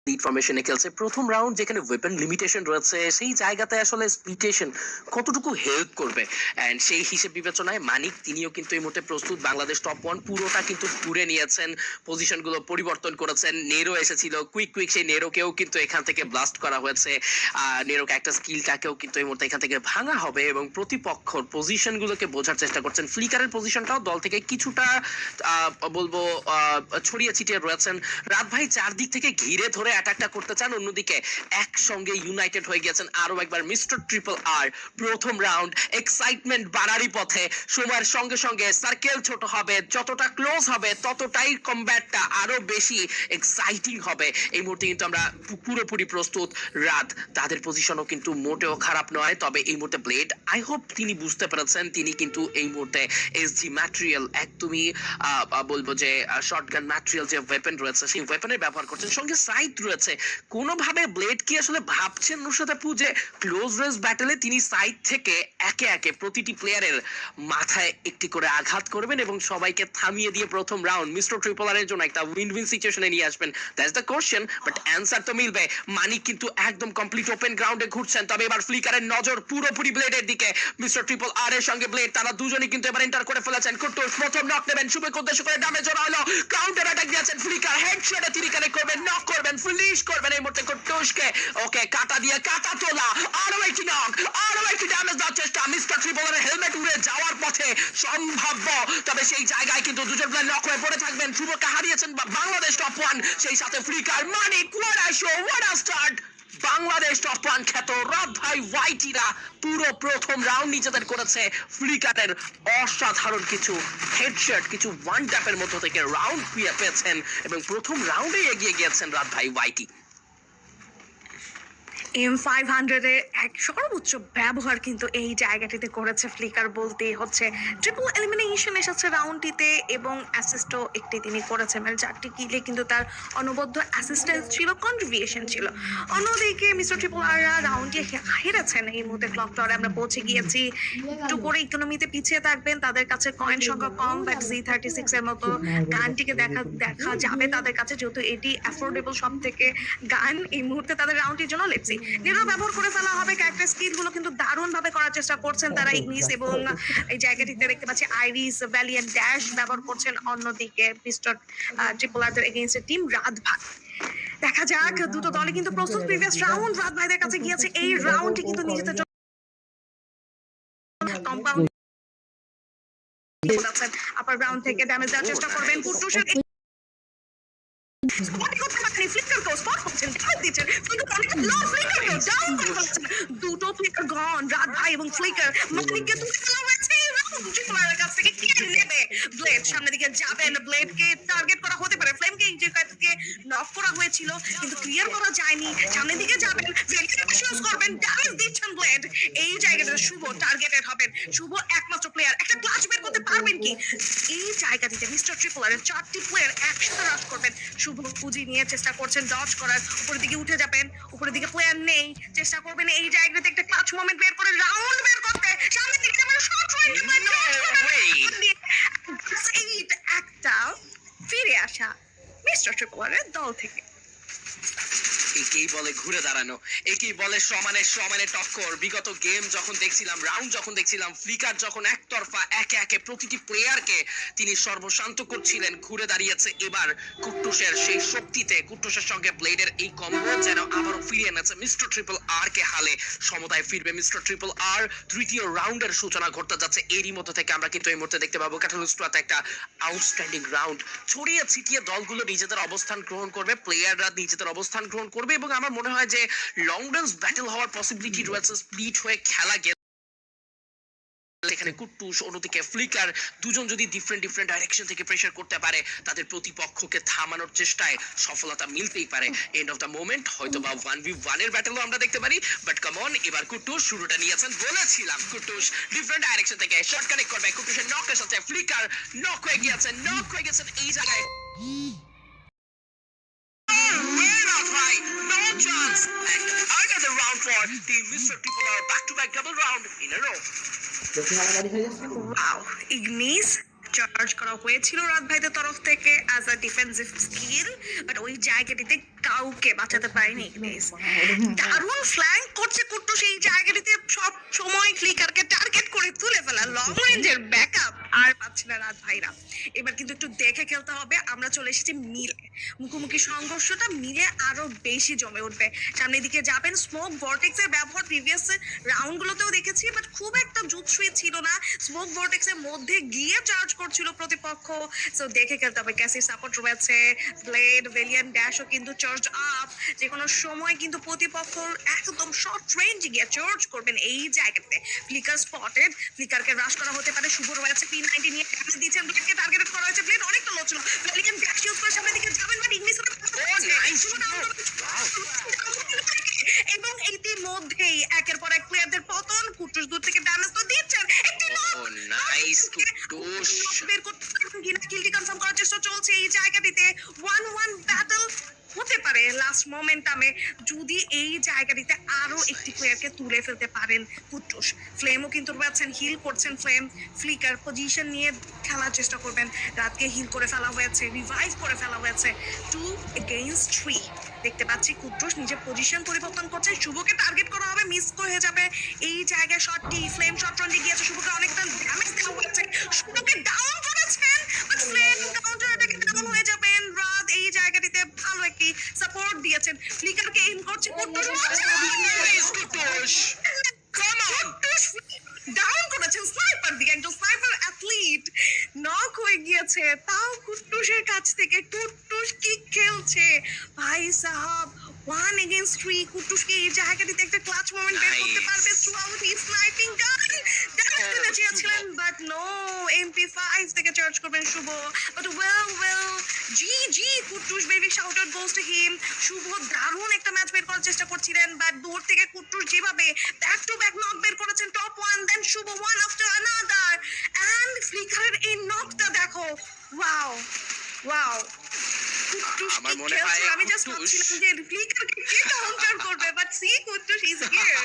Lead ফরমেশনে খেলছে প্রথম round, যেখানে ওয়েপন লিমিটেশন রয়েছে, সেই জায়গাতে আসলে স্প্লিটেশন কতটুকু হেল্প করবে অ্যান্ড সেই হিসেব বিবেচনায় মানিক তিনিও কিন্তু এই মুহূর্তে প্রস্তুত। বাংলাদেশ টপ ওয়ান পুরোটা কিন্তু ঘুরে নিয়েছেন, পজিশনগুলো পরিবর্তন করেছেন। নেরো এসেছিল কুইক সেই নেরোকেও কিন্তু এখান থেকে ব্লাস্ট করা হয়েছে। নেরোকে একটা স্কিলটাকেও কিন্তু এই মুহূর্তে এখান থেকে ভাঙা হবে এবং প্রতিপক্ষর পজিশনগুলোকে বোঝার চেষ্টা করছেন। ফ্লিকারের পজিশনটাও দল থেকে কিছুটা বলবো ছড়িয়ে ছিটিয়ে রয়েছেন। রাত ভাই চারদিক থেকে ঘিরে ধরে অ্যাটাকটা করতে চান, অন্যদিকে একসঙ্গে ইউনাইটেড হয়ে গেছেন আরো একবার মিস্টার ট্রিপল আর। প্রথম রাউন্ড এক্সাইটমেন্ট বাড়ারই পথে, সময়ের সঙ্গে সঙ্গে সার্কেল ছোট হবে, যতটা ক্লোজ হবে ততটাই কমব্যাটটা আরো বেশি এক্সাইটিং হবে। এই মুহূর্তে কিন্তু আমরা পুরোপুরি প্রস্তুত। রাত তাদের পজিশনও কিন্তু মোটেও খারাপ নয়, তবে এই মুহূর্তে ব্লেড আই হোপ তিনি বুঝতে পেরেছেন তিনি কিন্তু এই মুহূর্তে এসজি ম্যাটেরিয়াল একদমই বলবো যে শর্টগান ম্যাটেরিয়াল যে ওয়েপন রয়েছে সেই ওয়েপনের ব্যবহার করছেন, সঙ্গে সাইড রয়েছে। কোনোভাবে ব্লেড কি আসলে ভাবছেন নুসরাত আপু যে ক্লোজ রেঞ্জ ব্যাটেলে তিনি সাইড থেকে একে একে প্রতিটি প্লেয়ারের মাথায় একটি করে আঘাত করবেন এবং সবাইকে থামিয়ে দিয়ে প্রথম রাউন্ড মিস্টার ট্রিপল আর এর জন্য একটা উইন উইন সিচুয়েশনে নিয়ে আসবেন? That's the question, but answer তো মিলবে। মানিক কিন্তু একদম কমপ্লিট ওপেন গ্রাউন্ডে ঘুরছেন, তবে এবার ফ্লিকারের নজর পুরোপুরি ব্লেডের দিকে। মিস্টার ট্রিপল আর এর সঙ্গে ব্লেড তারা দুজনেই কিন্তু এবার এন্টার করে ফেলেছেন। কুট্টুস প্রথম নক নেবেন, শুভকে উদ্দেশ্য করে ড্যামেজ ওরা হলো, কাউন্টার অ্যাটাক দিয়েছেন ফ্লিকার, হেডশটে তিনি কানেক্ট করবেন, নক করবেন, ফিনিশ করবেন এই মুহূর্তে কুট্টুসকে। ওকে, কাটা দিয়ে কাটা তোলা, আরো একটি নক, আরো একটি ড্যামেজ দেওয়ার চেষ্টা। মিস্টার ট্রিপলের হেলমেট উড়ে যাওয়ার পথে সম্ভাব্য, তবে সেই জায়গায় কিন্তু দুজন প্লেয়ার নক হয়ে পড়ে থাকবেন। শুভকে হারিয়েছেন বাংলাদেশ টপ ওয়ান, সেই সাথে flicker. Manik what a show, what a start. Bangladesh top one খ্যাত রাত ভাই ওয়াইটিরা পুরো প্রথম রাউন্ড নিজেদের করেছে। ফ্লিকারের অসাধারণ কিছু হেডশট, কিছু ওয়ান ট্যাপের মধ্যে থেকে রাউন্ড পেয়েছেন এবং প্রথম রাউন্ডে এগিয়ে গিয়েছেন রাত ভাই ওয়াইটি। M500 এর এক সর্বোচ্চ ব্যবহার কিন্তু এই জায়গাটিতে করেছে ফ্লিকার, বলতেই হচ্ছে। ট্রিপল এলিমিনেশন এসেছে রাউন্ডটিতে এবং অ্যাসিস্টও একটি তিনি করেছেন, মানে 4টি কিলে কিন্তু তার অনবদ্য অ্যাসিস্ট্যান্স ছিল, কন্ট্রিবিউশন ছিল। অন্যদিকে মিস্টার ট্রিপল আর রাউন্ডে হেরেছেন। এই মুহূর্তে ক্লক টাওয়ারে আমরা পৌঁছে গিয়েছি। একটু করে ইকোনমিতে পিছিয়ে থাকবেন, তাদের কাছে কয়েন সংখ্যা কম, বাট Z36 এর মতো গানটিকে দেখা যাবে তাদের কাছে, যেহেতু এটি অ্যাফোর্ডেবল সব থেকে গান এই মুহূর্তে তাদের রাউন্ডটির জন্য লেপসি। নেরো ব্যবহার করে ফেলা হবে, ক্যারেক্টার স্কিল গুলো কিন্তু দারুণ ভাবে করার চেষ্টা করছেন তারা ইগনিস, এবং এই জায়গাটিতে দেখতে পাচ্ছি আইরিস ভ্যালিয়েন্ট ড্যাশ ব্যবহার করছেন। অন্যদিকে মিস্টার ট্রিপল আর এগেইনস্ট টিম রাত ভাই। দেখা যাক, দুটো দলে কিন্তু প্রস্তুত। প্রিভিয়াস রাউন্ড রাত ভাইদের কাছে গিয়েছে, এই রাউন্ডটি কিন্তু নিজেদের জন্য কম্পাউন্ড বলাছেন। আপার গ্রাউন্ড থেকে ড্যামেজ দেওয়ার চেষ্টা করবেন কুট্টুসের, দুটো ফ্লিকার গন। রাত ভাই এবং ফ্লিকার মানিককে তুলে ফেলা হয়েছে। ট্রিপলারের কাছ থেকে কে নেবে? ব্লেড সামনের দিকে যাবেন, ব্লেডকে টার্গেট করা হতে পারে। ফ্লেমকে এই জায়গাটিতে নক করা হয়েছিল কিন্তু ক্লিয়ার করা যায়নি। সামনের দিকে যাবেন, ইউজ করবেন, ড্যামেজ দিচ্ছেন ব্লেড। এই জায়গাটাতে শুভ টার্গেটেড হবেন। শুভ একমাত্র প্লেয়ার, একটা ক্লাচ বের করতে পারবেন কি? এই জায়গাটিতে মিস্টার ট্রিপলারের 4টি প্লেয়ার একসাথে রাশ করবেন। শুভ পুঁজি নিয়ে চেষ্টা করছেন ডজ করার, উপরের দিকে উঠে যাবেন, উপরের দিকে প্লেয়ার নেই, চেষ্টা করবেন এই জায়গাতে একটা ক্লাচ মোমেন্ট বের করে রাউন্ড বের করতে। সামনের দিকে যাবেন, শর্ট রেঞ্জ একটা ফিরে আসা মিস্টার ট্রিপলারের দল থেকে। একেই বলে ঘুরে দাঁড়ানো, একেই বলে সমানে সমানে টক্কর। বিগত গেম যখন দেখছিলাম, রাউন্ড যখন দেখছিলাম, ফ্লিকার যখন একতরফা একে একে প্রতিটি প্লেয়ারকে তিনি সর্বশান্ত করছিলেন, ঘুরে দাঁড়িয়েছে এবার কুট্টুসের সেই শক্তিতে। কুট্টুসের সঙ্গে ব্লেডের এই কম্বো যেন আবারও ফিরিয়ে এনেছে মিস্টার ট্রিপল আর কে হালে। সমতায় ফিরবে মিস্টার ট্রিপল আর। তৃতীয় রাউন্ডের সূচনা ঘটতে যাচ্ছে। এরই মধ্যে থেকে আমরা কিন্তু এই মুহূর্তে দেখতে পাবো ক্যাটালিস্টতে একটা আউটস্ট্যান্ডিং রাউন্ড। ছড়িয়ে ছিটিয়ে দলগুলো নিজেদের অবস্থান গ্রহণ করবে, প্লেয়াররা নিজেদের অবস্থান গ্রহণ করবে এবং আমার মনে হয় যে লং রেঞ্জ ব্যাটল হওয়ার পসিবিলিটি রয়েছে। স্প্লিট হয়ে খেলা গেলে এখানে কুট্টুস, অন্যদিকে ফ্লিকার, দুজন যদি ডিফারেন্ট ডাইরেকশন থেকে প্রেসার করতে পারে, তাদের প্রতিপক্ষকে থামানোর চেষ্টায় সফলতা মিলতেই পারে। এন্ড অফ দ্য মোমেন্ট হয়তো বা 1v1 এর ব্যাটলও আমরা দেখতে পারি, বাট কাম অন, এবার কুট্টুস শুরুটা নিয়েছেন। বলেছিলাম কুট্টুস ডিফারেন্ট ডাইরেকশন থেকে শট কানেক্ট করবে। কুট্টুসের নকের সাথে ফ্লিকার নক হয়ে গেছেন এই জায়গায়। No chance. And another round for the Mr. Triple R, back-to-back double round in a row. Wow, Ignis charge করা হয়েছিল রাত ভাইদের তরফ থেকে as a defensive skill, but ওই জায়গাটিতে কাউকে বাঁচাতে পারেনি ইগনিস। দারুণ ফ্ল্যাঙ্ক করছে কুট্টু সেই জায়গাটিতে, সব সময় ফ্লিকারকে টার্গেট করে তুলে ফেলা, লং রেঞ্জের ব্যাকআপ আর পাচ্ছে না রাত ভাইরা। এবার কিন্তু একটু দেখে খেলতে হবে। আমরা চলে এসেছি মিলে, মুখোমুখি সংঘর্ষটা মিলে আরো বেশি জমে উঠবে। সামনের দিকে যাবেন, স্মোক ভর্টেক্স এর ব্যবহার প্রিভিয়াস রাউন্ড গুলোতেও দেখেছি, বাট খুব একটা জুৎসুই ছিল না। স্মোক ভর্টেক্স এর মধ্যে গিয়ে চার্জ করছিল প্রতিপক্ষ, সো দেখে খেলতে হবে। ক্যাসির সাপোর্ট রয়েছে, ব্লেড ভেলিয়ান ড্যাশও কিন্তু চার্জ আপ, যে কোনো সময় কিন্তু প্রতিপক্ষর একদম শর্ট রেঞ্জে গিয়ে চার্জ করবেন এই জায়গাতে। ফ্লিকার স্পটেড, ফ্লিকারকে রাশ করা হতে পারে। শুভ রয়েছে P90 নিয়ে ড্যামেজ দিচ্ছেন, ব্লেডকে টার্গেট করা হয়েছে, ব্লেড অনেকটা লো ছিল। ভেলিয়ান ড্যাশ ইউজ করে সামনের দিকে যাবেন, বাট ইগনিস এবং ইতিমধ্যেই একের পর এক প্লেয়ারদের পতন। কুট্টুস দূর থেকে ড্যামেজ তো দিচ্ছেন, একটি ও নাইস কুট্টুস। বের করতে পারবেন কিনা, কিলটি কনফার্ম করার চেষ্টা চলছে এই জায়গাটিতে। 1-1 ব্যাটল হতে পারে লাস্ট মোমেন্টামে যদি এই জায়গাটিতে আরো একটি প্লেয়ারকে তুলে ফেলতে পারেন কুট্টুস। ফ্লেমও কিন্তু রয়েছেন, হিল করছেন ফ্লেম। ফ্লিকার পজিশন নিয়ে খেলার চেষ্টা করবেন। রাতকে হিল করে ফেলা হয়েছে, রিভাইভ করে ফেলা হয়েছে। 2 against 3 দেখতে পাচ্ছি কুট্টুস নিজের পজিশন পরিবর্তন করছে। শুভকে টার্গেট করা হবে, মিস হয়ে যাবে এই জায়গায় শটটি। ফ্লেম শট রান গিয়েছে, শুভকে অনেকটা ড্যামেজ দেওয়া হয়েছে, শুভকে ডাউন করেছেন, বাট ফ্লেম কাউন্টার অ্যাটাকে ডাউন হয়ে যাবেন। রাত এই জায়গাটিতে ভালো একটি সাপোর্ট দিয়েছেন, ফ্লিকারকে এইম করছে Kuttus. Nice Kuttus, come on. Down করেছেন স্নাইপার দিকে, একজন স্নাইপার অ্যাথলিট নক হয়ে গিয়েছে, তাও কুট্টুসের কাছ থেকে। কুট্টুস কি খেলছে ভাই সাহাব, 1 against 3। কুট্টুসকে এই জায়গাটিতে একটা ক্লাচ মোমেন্ট বের করতে পারবে throughout his sniping gun. Damage দিতে চেয়েছিলেন, বাট নো, MP5 থেকে চার্জ করবেন Shubho, but well G Kuttus baby, shout out goes to him. Shubho দারুণ একটা ম্যাচ বের করার চেষ্টা করছিলেন, বাট দূর থেকে কুট্টুস যেভাবে ব্যাক টু ব্যাক নক বের করেছেন, top 1 then Shubho 1 after another. And ফ্লিকারের এই নকটা দেখো, ওয়াও কুট্টুস আমার কি মনে হয় খেলছে। আমি জাস্ট কুট্টুস ভাবছিলাম যে ফ্লিকারকে কে কাউন্টার করবে, বাট সি কুট্টুস ইজ হিয়ার।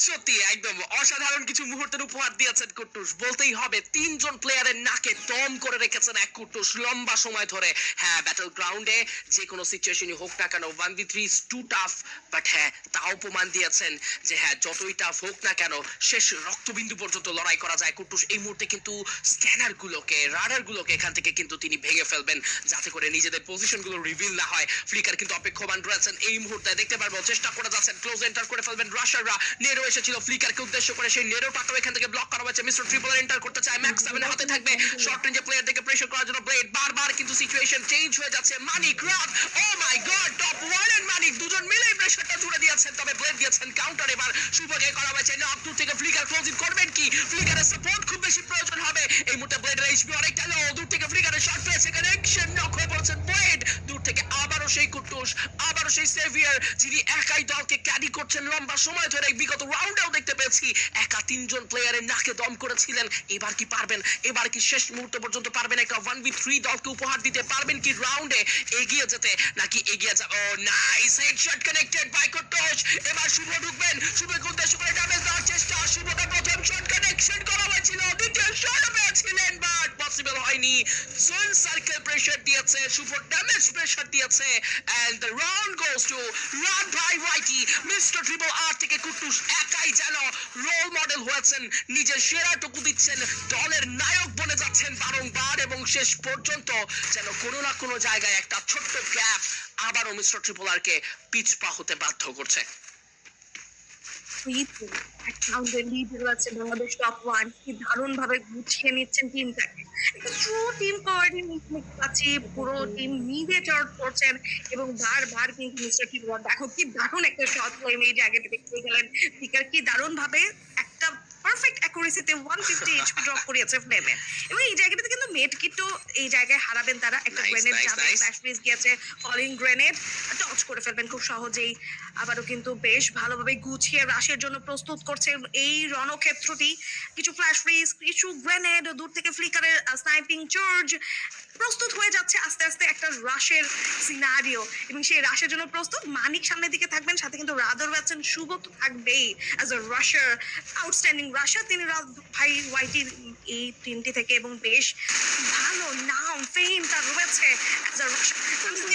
সত্যি একদম অসাধারণ কিছু মুহূর্তের উপহার দিয়েছেন কুট্টুস, বলতেই হবে। 3 জন প্লেয়ারের নাকে দম করে রেখেছেন এক কুট্টুস লম্বা সময় ধরে। হ্যাঁ, ব্যাটল গ্রাউন্ডে যে কোনো সিচুয়েশনই হোক না কেন 1v3 is two tough, but হ্যাঁ তাও প্রমাণ দিয়েছেন যে হ্যাঁ যতই টাফ হোক না কেন শেষ রক্তবিন্দু পর্যন্ত লড়াই করা যায়। কুট্টুস এই মুহূর্তে কিন্তু স্ক্যানার গুলোকে, রাডার গুলোকে এখান থেকে কিন্তু তিনি ভেঙে ফেলবেন, যাতে করে নিজেদের পজিশন গুলো রিভিল না হয়। ফ্লিকার কিন্তু অপেক্ষমান রয়েছেন এই মুহূর্তে, দেখতে পারবো চেষ্টা করে যাচ্ছেন, ক্লোজ এন্টার করে ফেলবেন রাশাররা। নেরো এসেছিল ফ্লিকারকে উদ্দেশ্য করে, সেই নেরোটাকেও এখান থেকে ব্লক করা হয়েছে। মিস্টার ট্রিপল এন্টার করতে চায়, ম্যাক্স 7 হাতে থাকবে, শর্ট রেঞ্জে প্লেয়ার থেকে প্রেসার করার জন্য ব্লেড। বারবার কিন্তু সিচুয়েশন চেঞ্জ হয়ে যাচ্ছে। মানিক, রাত, ও মাই গড, টপ 1 এন্ড মানিক দুজন মিলে প্রেসারটা জুড়ে দিয়েছেন, তবে ব্লেড দিয়েছেন কাউন্টার। এবার শুভকে করা হয়েছে নক, দূর থেকে ফ্লিকার ক্লোজিং করবেন কি? ফ্লিকারের সাপোর্ট খুব বেশি প্রয়োজন হবে এই মুহূর্তে। ব্লেডের এইচপি অনেকটা লো, দূর থেকে ফ্লিকারের শট পেয়েছে, কানেকশন নক হয়ে পড়েছেন ব্লেড। দূর থেকে আবারও সেই কুট্টুস, আবারও সেই সেভিয়ার, যিনি একাই দলকে ক্যারি করছেন লম্বা সময় ধরে। বিগত রাউন্ডেও দেখতে পেয়েছি একা 3 জন প্লেয়ারের নাকে দম করেছিলেন। এবার কি পারবেন? এবার কি শেষ মুহূর্ত পর্যন্ত পারবেন একটা 1v3 দলকে উপহার দিতে? পারবেন কি রাউন্ডে এগিয়ে যেতে, নাকি এগিয়ে যা? ও নাইস হেডশট কানেক্টেড বাই কুট্টুস। এবার শুভ ঢুকবেন, শুভকে উদ্দেশ্য করে ড্যামেজ দেওয়ার চেষ্টা। শুভকে প্রথম শট কানেকশন করা হয়েছিল, দ্বিতীয় শট পেয়েছিলেন, বাট পসিবল হয়নি। জোন সার্কেল প্রেসার দিয়েছে, শুভ ড্যামেজ প্রেসার দিয়েছে, and the round goes to রাত ভাই রাইটি। মিস্টার ট্রিপল আর থেকে কুট্টুস একাই যেন রোল মডেল হয়েছেন, নিজের সেরাটুকু দিচ্ছেন, দলের নায়ক বনে যাচ্ছেন বারংবার, এবং শেষ পর্যন্ত যেন কোনো না কোনো জায়গায় একটা ছোট্ট গ্যাপ আবারও মিস্টার ট্রিপল আর কে পিছপা হতে বাধ্য করছে। বাংলাদেশ টপ 1 কি দারুণ ভাবে গুছিয়ে নিচ্ছেন টিমটাকে। ট্রু টিম কোঅর্ডিনেশন পাচ্ছি, পুরো টিম মিলে চার্জ করছেন, এবং বারবার কিন্তু মিস্টার ট্রিপল দেখো কি দারুণ একটা শট ফ্লেম এই জায়গাটা দেখতে গেলেন। ফ্লিকার কি দারুণ ভাবে একটা পারফেক্ট অ্যাকুরেসিতে 150 এইচপি ড্রপ করিয়েছে ফ্লেমে, এবং এই জায়গাটাতে কিন্তু মেড কিটও এই জায়গায় হারাবেন তারা। একটা গ্রেনেড যাবে, ফ্ল্যাশ ফ্রিজ গিয়েছে, ফলিং গ্রেনেড টচ করে ফেলবেন খুব সহজেই। আবারও কিন্তু বেশ ভালোভাবে গুছিয়ে রাশের জন্য প্রস্তুত করছে এই রণক্ষেত্রটি। কিছু ফ্ল্যাশ ফ্রিজ, কিছু গ্রেনেড, দূর থেকে ফ্লিকারের স্নাইপিং চার্জ, প্রস্তুত হয়ে যাচ্ছে আস্তে আস্তে একটা রাশের সিনারিও, এবং সেই রাশের জন্য প্রস্তুত। মানিক সামনের দিকে থাকবেন, সাথে কিন্তু রাদার আছেন, শুভ তো থাকবেই as a rusher, outstanding rusher তিনি। রাত ভাই ওয়াইটির এই টিমটি থেকে এবং বেশ ভালো নাম ফেম তার রয়েছে অ্যাজ আ রাশার।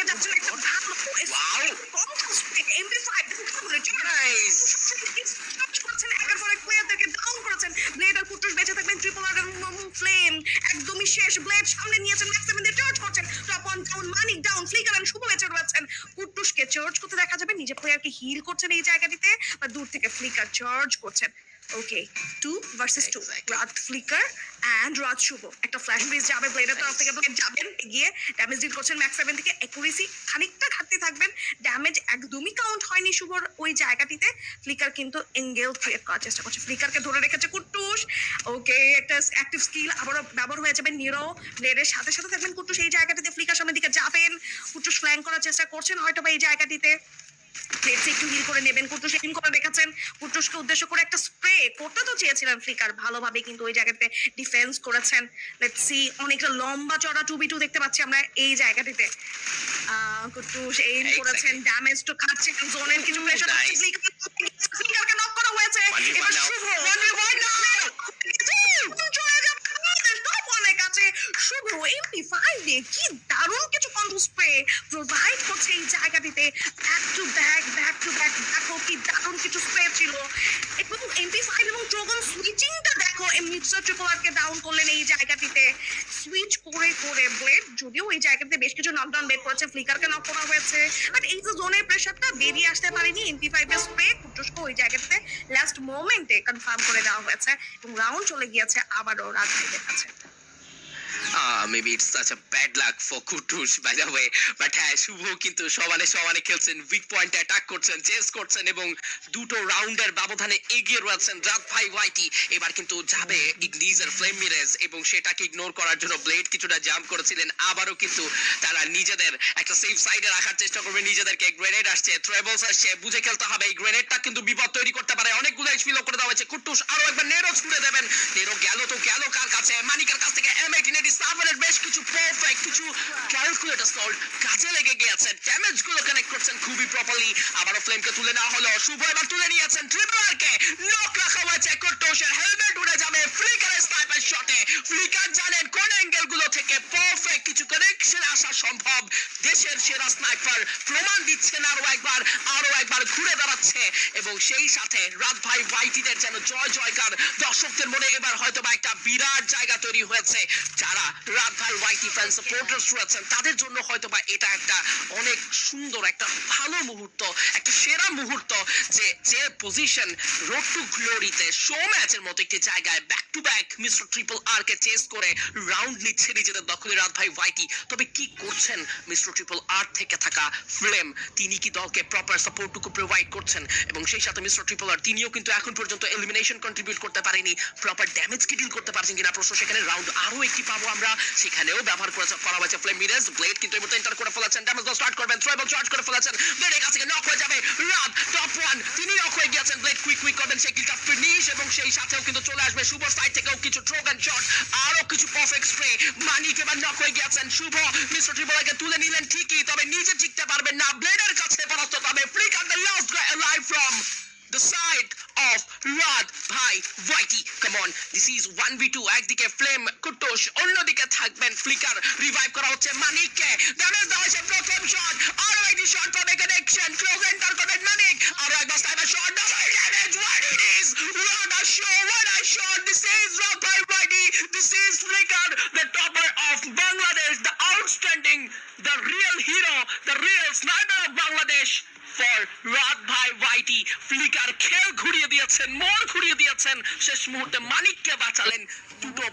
যাচ্ছেন একটা ভালো MP5 করছেন, একের পর এক প্লেয়ারদেরকে ডাউন করেছেন। ব্লেড আর কুট্টুস বেঁচে থাকবেন, ট্রিপল আর ফ্লেম একদমই শেষ। ব্লেড সামনে নিয়েছেন, ম্যাক্সিমাম দিয়ে চার্জ করছেন, top one down, Manik down, Flicker and Shubho বেঁচে রয়েছেন। কুট্টুসকে চার্জ করতে দেখা যাবে, নিজে প্লেয়ারকে হিল করছেন এই জায়গাটিতে, বা দূর থেকে ফ্লিকার চার্জ করছেন। ওকে, 2 ভার্সেস 2, Exactly. রাত ফ্লিকার এন্ড রাত শুভ। একটা ফ্ল্যাশ বেস যাবে ব্লেডের তরফ থেকে, ব্লেড যাবেন এগিয়ে ড্যামেজ ডিল করছেন ম্যাক্স 7 থেকে। অ্যাকুরেসি খানিকটা ঘাটতি থাকবেন, ড্যামেজ একদমই কাউন্ট হয়নি শুভর ওই জায়গাটিতে। ফ্লিকার কিন্তু এঙ্গেল ক্রিয়েট করার চেষ্টা করছে, ফ্লিকারকে ধরে রেখেছে কুট্টুস। ওকে, একটা অ্যাক্টিভ স্কিল আবারও ব্যবহার হয়ে যাবে নিরো, ব্লেডের সাথে সাথে থাকবেন কুট্টুস এই জায়গাটিতে। ফ্লিকার সামনের দিকে যাবেন, কুট্টুস ফ্ল্যাঙ্ক করার চেষ্টা করছেন হয়তো বা এই জায়গাটিতে। প্লেটসে একটু হিল করে নেবেন, কুট্টুস হিল করে রেখেছেন। কুট্টুসকে উদ্দেশ্য করে একটা স্প্রে করতে তো চেয়েছিলেন ফ্লিকার ভালোভাবে, কিন্তু ওই জায়গাতে ডিফেন্স করেছেন। লেটস সি, অনেকটা লম্বা চড়া 2v2 দেখতে পাচ্ছি আমরা এই জায়গাটিতে। কুট্টুস এইম করেছেন, ড্যামেজ তো খাচ্ছেন, জোনের কিছু প্রেশার আছে, ফ্লিকারকে নক করা হয়েছে। এবার শুভ চলে যাবে টপ ওয়ানের কাছে। শুভ MP5 দিয়ে কি দারুণ কিছু কন্ট্রোল স্প্রে প্রোভাইড করছে এই জায়গাটিতে। ব্যাক টু ব্যাক দেখো কি দারুণ কিছু স্প্রে ছিল। এবং MP5 এবং ট্রোগন সুইচিংটা দেখো, মিক্সার ট্রিপলারকে ডাউন করলেন এই জায়গাটিতে। সুইচ করে করে ব্লেড যদিও এই জায়গাতে বেশ কিছু নকডাউন বের করেছে, ফ্লিকারকে নক করা হয়েছে, বাট এই যে জোনের প্রেশারটা বেরিয়ে আসতে পারেনি। MP5 এর স্প্রে কুট্টুসকে ওই জায়গাতে লাস্ট মোমেন্টে কনফার্ম করে দেওয়া হয়েছে, এবং রাউন্ড চলে গিয়েছে আবারও রাত ভাইদের কাছে। Maybe it's such a bad luck for Kutush by the way, but হ্যাঁ শুভ কিন্তু সমানে সমানে খেলছেন, উইক পয়েন্ট অ্যাটাক করছেন, চেস করছেন এবং দুটো রাউন্ডের ব্যবধানে এগিয়ে রয়েছেন রাত ভাই ওয়াইটি। এবার কিন্তু যাবে ইগনিজের ফ্লেম মিরেজ, এবং সেটাকে ইগনোর করার জন্য ব্লেড কিছুটা জাম্প করেছিলেন। আবারও কিন্তু তারা নিজেদের একটা সেফ সাইডে রাখার চেষ্টা করবে, নিজেদেরকে গ্রেনেড আসছে, ট্রেবলস আসছে, বুঝে খেলতে হবে। এই গ্রেনেডটা কিন্তু বিপদ তৈরি করতে পারে, অনেকগুলো এইচপি লক করে দেওয়া হয়েছে। কুট্টুস আরো একবার নেরো ছুড়ে দেবেন, নেরো গেল তো গেল কার কাছে? মানিকের কাছ থেকে M1887 এর বেশ কিছু পারফেক্ট কিছু ক্যালকুলেটর সল্ট কাজে লেগে গিয়েছে, ড্যামেজ গুলো কানেক্ট করছেন খুবই প্রপারলি। আবারও ফ্লেমকে তুলে নেওয়া হলো, শুভ এবার তুলে নিয়েছেন, ট্রিপলারকে নক রাখা হয়েছে, কুট্টুসের হেলমেট উড়ে যাবে ফ্লিকারের স্নাইপার শটে। ফ্লিকার জানেন কোন অ্যাঙ্গেল গুলো থেকে পারফেক্ট কিছু কানেকশন আসা সম্ভব। দেশের সেরা স্নাইপার প্রমাণ দিচ্ছেন আরো একবার ঘুরে দাঁড়াচ্ছে, এবং সেই সাথে রাত ভাই ওয়াইটিদের যেন জয় জয়কার। দর্শকদের মনে এবার হয়তো বা একটা বিরাট জায়গা তৈরি হয়েছে। যারা রাত ভাই ওয়াইটি ফ্যান সাপোর্টার্স রয়েছেন তাদের জন্য হয়তো বা এটা একটা অনেক সুন্দর একটা ভালো মুহূর্ত, একটা সেরা মুহূর্ত, যে পজিশন রোড টু গ্লোরিতে শো ম্যাচের মতো একটি জায়গায় back to back mister triple R K chess করে রাউন্ড নিচ্ছে নিজেদের দখলে রাত ভাই ওয়াইটি। তবে কি করছেন মিস্টার ট্রিপল আর থেকে থাকা ফ্লেম? তিনি কি দলকে প্রপার সাপোর্টটুকু প্রোভাইড করছেন? এবং সেই সাথে মিস্টার ট্রিপল আর তিনিও কিন্তু এখন পর্যন্ত এলিমিনেশন কন্ট্রিবিউট করতে পারেনি, প্রপার ড্যামেজ কি ডিল করতে পারছেন কিনা প্রশ্ন। সেখানে রাউন্ড আরো একটি পাবো আমরা, সেখানেও ব্যবহার করা হয়েছে ফ্লেম মিরেজ। ব্লেড কিন্তু এই মুহূর্তে এন্টার করে ফেলেছেন, ড্যামেজ দাও স্টার্ট করবেন, ট্রাইবল চার্জ করে ফেলেছেন, ব্লেডের কাছ থেকে নক হয়ে যাবে রাত টপ ওয়ান, তিনি নক হয়ে গিয়েছেন। ব্লেড কুইক করবেন সেই কিলটা ফিনিশ, এবং সেই সাথেও কিন্তু চলে আসবে শুভ সাইড থেকেও কিছু ট্রোগান শট, আরো কিছু পারফেক্ট স্প্রে। মানিক এবার নক হয়ে গিয়েছেন, শুভ মিস্টার ট্রিপলকে তুলে নিলেন ঠিকই, তবে নিজে টিকতে পারবেন না, ব্লেডের কাছে পরাস্ত হবে। Flicker the last guy alive from the side of Rad Bhai Whitey. Come on, this is 1v2. একদিকে ফ্লেম কুট্টুস, অন্যদিকে থাকবেন ফ্লিকার। রিভাইভ করা হচ্ছে মানিককে, ড্যামেজ দেওয়া হয়েছে প্রথম শট, আরো একটি শট পাবে কানেকশন, ক্লোজ এন্টার করবেন মানিক, আরো একবার sniper shot, double damage. What it is? What a show, what a shot. This is Rad Bhai Whitey, this is Flicker, the topper of Bangladesh, the outstanding, the real hero, the real sniper of Bangladesh. For রাত ভাই ওয়াইটি, flicker খেল ঘুরিয়ে দিয়েছেন, মোড় ঘুরিয়ে দিয়েছেন, শেষ মুহূর্তে মানিককে বাঁচালেন। দুটো